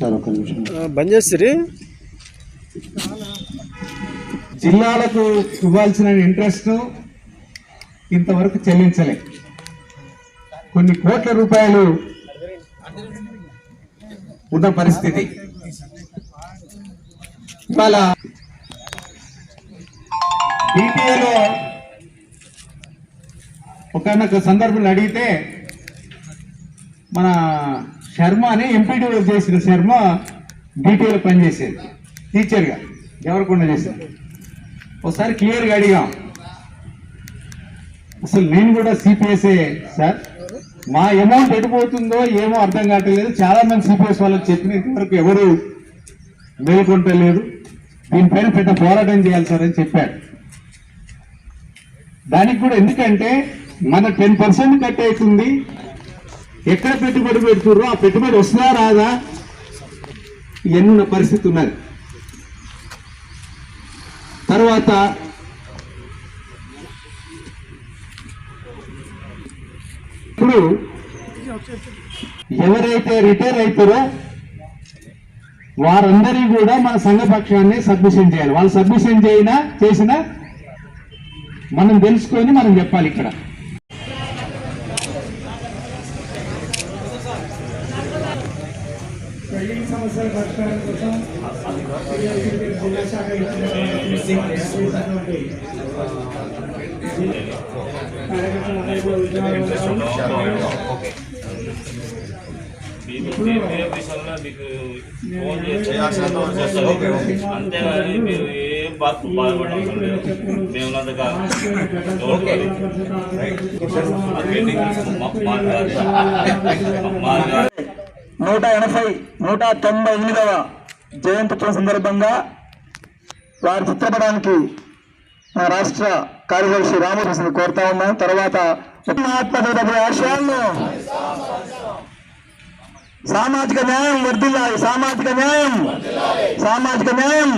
Sir ఒక నిమిషం బంద్ చేసిరి. జిల్లాలకు ఇవ్వాల్సిన ఇంట్రెస్ట్ ఇంతవరకు చెల్లించలే. కొన్ని కోట్ల రూపాయలు ఉన్న పరిస్థితి. ఇవాళ డిటిఏలో ఒక సందర్భంలో అడిగితే మన శర్మ అని ఎంపీడీఓ చేసిన శర్మ డిటిఏలో పనిచేసేది టీచర్గా ఎవరికొండ చేసేది. ఒకసారి క్లియర్గా అడిగాం, అసలు నేను కూడా సిపిఎస్ఏ సార్, మా అమౌంట్ ఎటుపోతుందో ఏమో అర్థం కావట్లేదు. చాలా మంది సిపిఎస్ వాళ్ళకి చెప్పిన ఇంతవరకు ఎవరు మేల్కొంటలేదు. దీనిపైన పెద్ద పోరాటం చేయాలి సార్ అని చెప్పాడు. దానికి కూడా ఎందుకంటే మన 10% కట్ అవుతుంది. ఎక్కడ పెట్టుబడి పెడుతుర్రో ఆ పెట్టుబడి వస్తుందా రాదా ఎన్నున్న పరిస్థితి ఉన్నది. తర్వాత ఇప్పుడు ఎవరైతే రిటైర్ అవుతారో వారందరినీ కూడా మన సంఘపక్షాన్ని సబ్మిషన్ చేయాలి. వాళ్ళు సబ్మిషన్ చేసినా మనం తెలుసుకొని మనం చెప్పాలి. ఇక్కడ సమస్యల పరిష్కారం కోసం జిల్లా శాఖ అంతేగాని మీరు ఏం బాధపడవసరం లేదు. మేమున్నంతగా 198వ జయంతి సందర్భంగా వారి చిత్రపటానికి మా రాష్ట్ర కార్యదర్శి రామకృష్ణ కోరుతా ఉన్నాం. తర్వాత మహాత్మా ఆశయాలను సామాజిక న్యాయం వర్ధిల్లాలి, సామాజిక న్యాయం